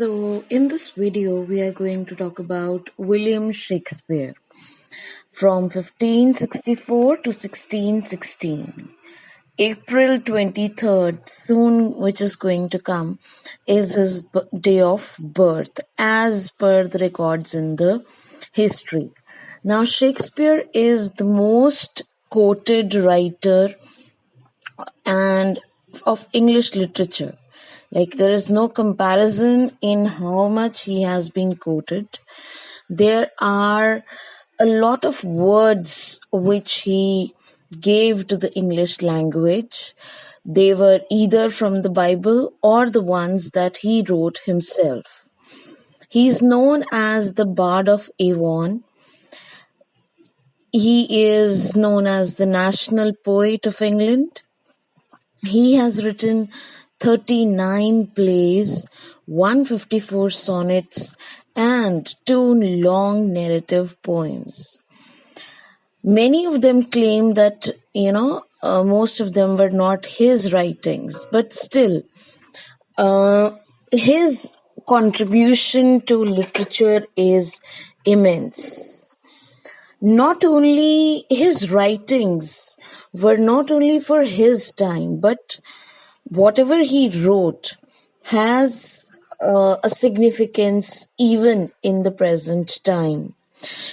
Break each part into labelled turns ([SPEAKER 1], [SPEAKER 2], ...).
[SPEAKER 1] So, in this video, we are going to talk about William Shakespeare from 1564 to 1616. April 23rd, soon, which is going to come, is his day of birth, as per the records in the history. Now, Shakespeare is the most quoted writer and of English literature. Like, there is no comparison in how much he has been quoted. There are a lot of words which he gave to the English language. They were either from the Bible or the ones that he wrote himself. He is known as the Bard of Avon. He is known as the national poet of England. He has written 39 plays, 154 sonnets, and 2 long narrative poems. Many of them claim that, most of them were not his writings, but still, his contribution to literature is immense. Not only his writings were not only for his time, but whatever he wrote has a significance even in the present time.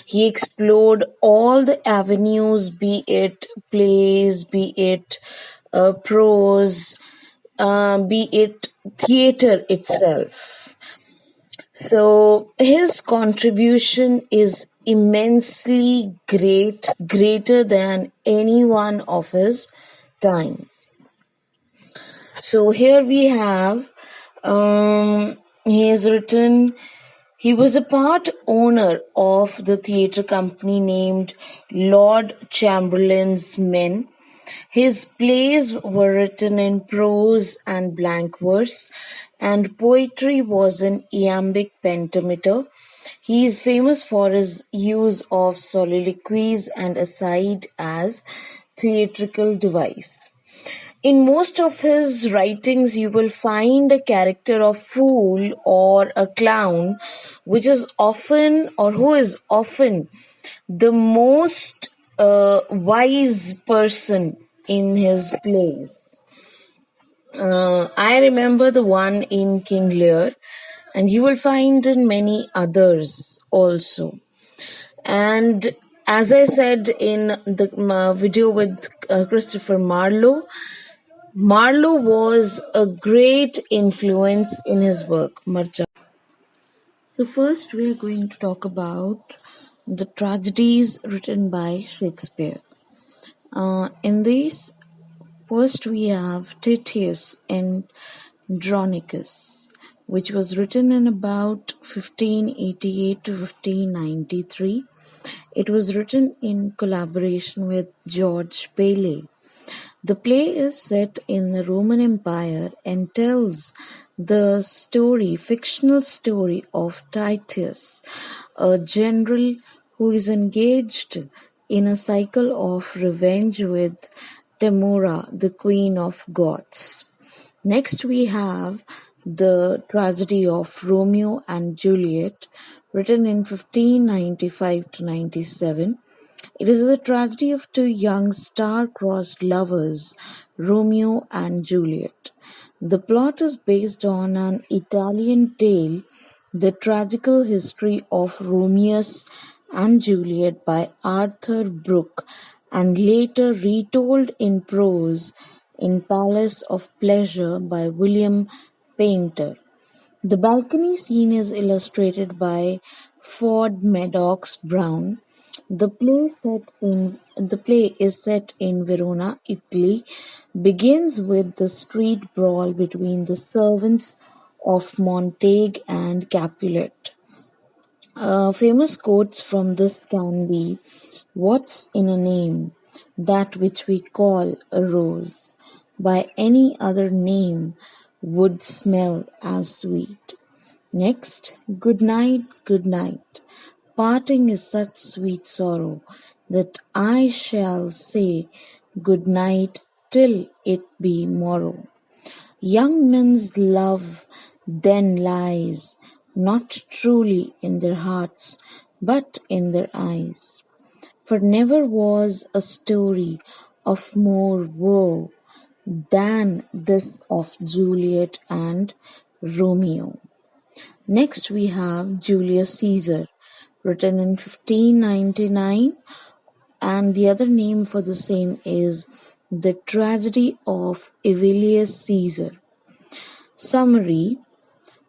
[SPEAKER 1] He explored all the avenues, be it plays, be it prose, be it theater itself. So his contribution is immensely greater than anyone of his time. So here we have, he has written, he was a part owner of the theatre company named Lord Chamberlain's Men. His plays were written in prose and blank verse, and poetry was in iambic pentameter. He is famous for his use of soliloquies and aside as theatrical device. In most of his writings, you will find a character of fool or a clown, which is often, or who is often, the most wise person in his plays. I remember the one in King Lear, and you will find in many others also. And as I said in the video with Christopher Marlowe was a great influence in his work, Marcha. So first we are going to talk about the tragedies written by Shakespeare. In these, first we have Titius and Andronicus, which was written in about 1588 to 1593. It was written in collaboration with George Bailey. The play is set in the Roman Empire and tells the fictional story of Titius, a general who is engaged in a cycle of revenge with Temora, the queen of Goths. Next we have the tragedy of Romeo and Juliet, written in 1595 to 97. It is the tragedy of two young star-crossed lovers, Romeo and Juliet. The plot is based on an Italian tale, The Tragical History of Romeus and Juliet by Arthur Brooke, and later retold in prose in Palace of Pleasure by William Painter. The balcony scene is illustrated by Ford Madox Brown. The play is set in Verona, Italy, begins with the street brawl between the servants of Montague and Capulet. Famous quotes from this can be, "What's in a name? That which we call a rose. By any other name would smell as sweet." Next, "Good night, good night. Parting is such sweet sorrow that I shall say good night till it be morrow. Young men's love then lies not truly in their hearts, but in their eyes. For never was a story of more woe than this of Juliet and Romeo. Next we have Julius Caesar, written in 1599, and the other name for the same is The Tragedy of Aemilius Caesar. Summary: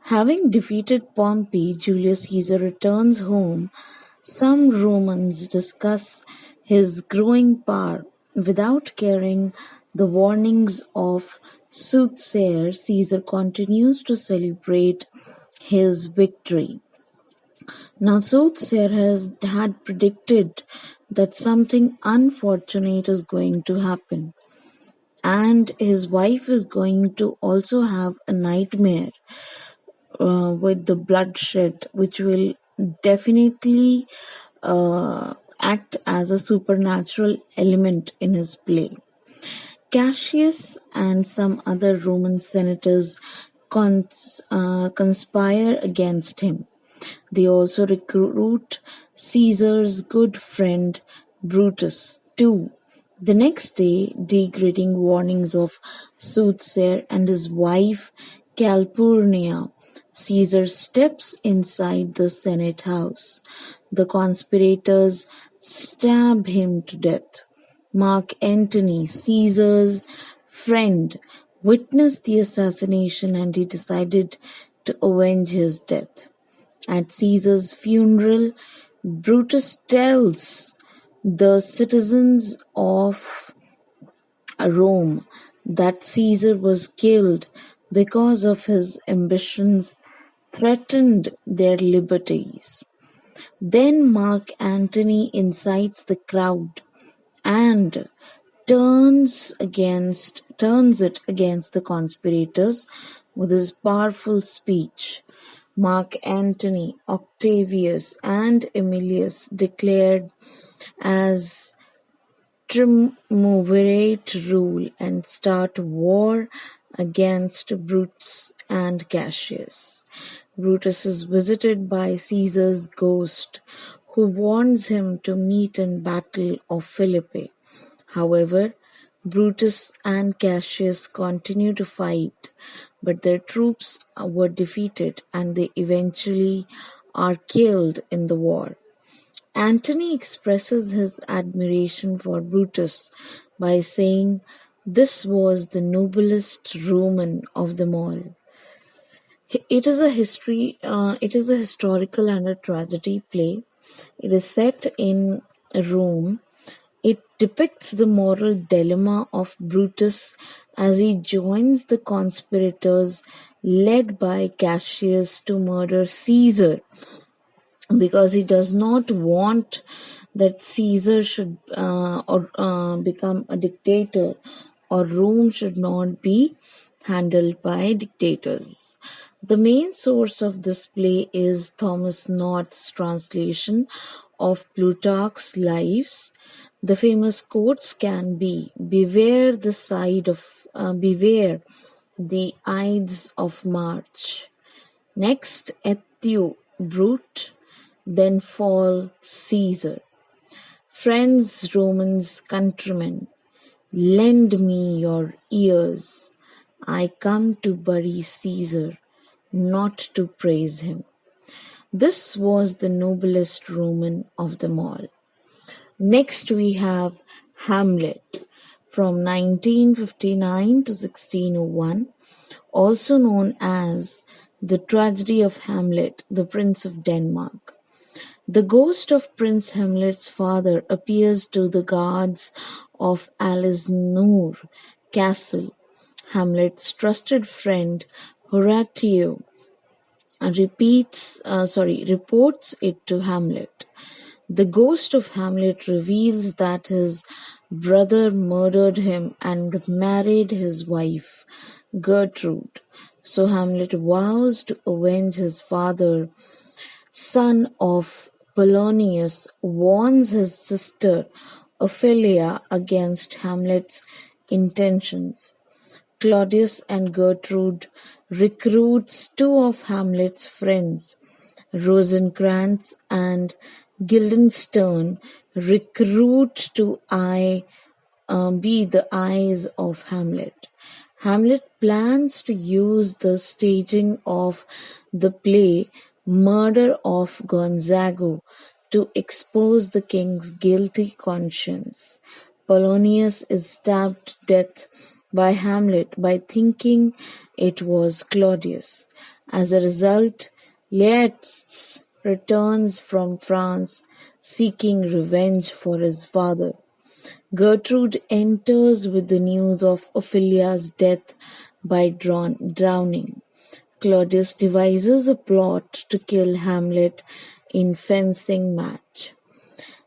[SPEAKER 1] having defeated Pompey, Julius Caesar returns home. Some Romans discuss his growing power. Without caring the warnings of soothsayer, Caesar continues to celebrate his victory. Now, soothsayer had predicted that something unfortunate is going to happen, and his wife is going to also have a nightmare with the bloodshed, which will definitely act as a supernatural element in his play. Cassius and some other Roman senators conspire against him. They also recruit Caesar's good friend Brutus too. The next day, degrading warnings of Soothsayer and his wife Calpurnia, Caesar steps inside the Senate house. The conspirators stab him to death. Mark Antony, Caesar's friend, witnessed the assassination and he decided to avenge his death. At Caesar's funeral, Brutus tells the citizens of Rome that Caesar was killed because of his ambitions threatened their liberties. Then Mark Antony incites the crowd and turns it against the conspirators with his powerful speech. Mark Antony, Octavius, and Aemilius declared as triumvirate rule and start war against Brutus and Cassius. Brutus is visited by Caesar's ghost, who warns him to meet in battle of Philippi. However, Brutus and Cassius continue to fight, but their troops were defeated and they eventually are killed in the war. Antony expresses his admiration for Brutus by saying, "This was the noblest Roman of them all." It is a historical and a tragedy play. It is set in Rome. It depicts the moral dilemma of Brutus as he joins the conspirators led by Cassius to murder Caesar, because he does not want that Caesar should become a dictator, or Rome should not be handled by dictators. The main source of this play is Thomas North's translation of Plutarch's Lives. The famous quotes can be, beware the Ides of March. Next, Ethio Brute, then fall Caesar. Friends, Romans, countrymen, lend me your ears. I come to bury Caesar, not to praise him. This was the noblest Roman of them all. Next we have Hamlet from 1959 to 1601, also known as The Tragedy of Hamlet, the Prince of Denmark. The ghost of Prince Hamlet's father appears to the guards of Alisnore Castle. Hamlet's trusted friend Horatio reports it to Hamlet. The ghost of Hamlet reveals that his brother murdered him and married his wife, Gertrude. So Hamlet vows to avenge his father. Son of Polonius warns his sister Ophelia against Hamlet's intentions. Claudius and Gertrude recruits two of Hamlet's friends, Rosencrantz and Guildenstern, recruit to be the eyes of Hamlet. Hamlet plans to use the staging of the play Murder of Gonzago to expose the king's guilty conscience. Polonius is stabbed to death by Hamlet by thinking it was Claudius. As a result, Laertes returns from France seeking revenge for his father. Gertrude enters with the news of Ophelia's death by drowning. Claudius devises a plot to kill Hamlet in fencing match.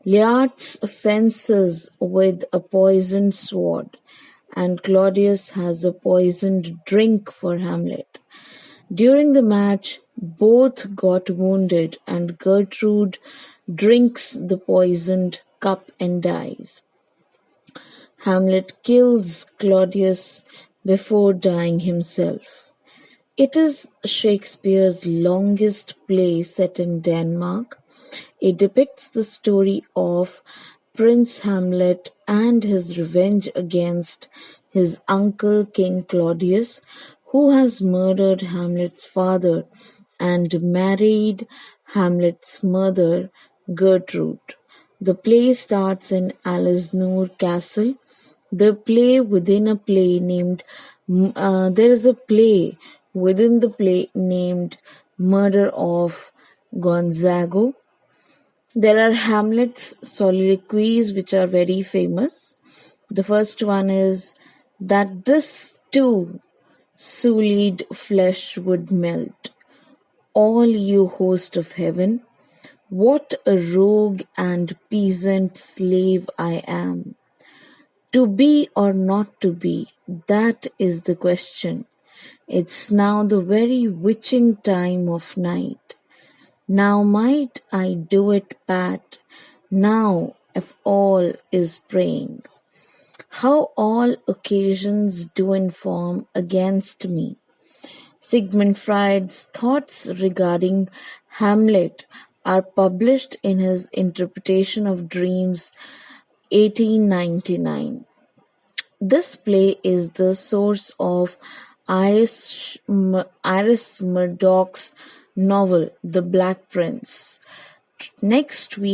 [SPEAKER 1] Laertes fences with a poisoned sword, and Claudius has a poisoned drink for Hamlet. During the match, both got wounded, and Gertrude drinks the poisoned cup and dies. Hamlet kills Claudius before dying himself. It is Shakespeare's longest play set in Denmark. It depicts the story of Prince Hamlet and his revenge against his uncle King Claudius, who has murdered Hamlet's father and married Hamlet's mother, Gertrude. The play starts in Alisnur Castle. There is a play within the play named Murder of Gonzago. There are Hamlet's soliloquies which are very famous. The first one is that this too sullied flesh would melt. All you host of heaven, what a rogue and peasant slave I am. To be or not to be, that is the question. It's now the very witching time of night. Now might I do it, Pat, now if all is praying. How all occasions do inform against me. Sigmund Freud's thoughts regarding Hamlet are published in his Interpretation of Dreams 1899. This play is the source of Iris Murdoch's novel The Black Prince. Next we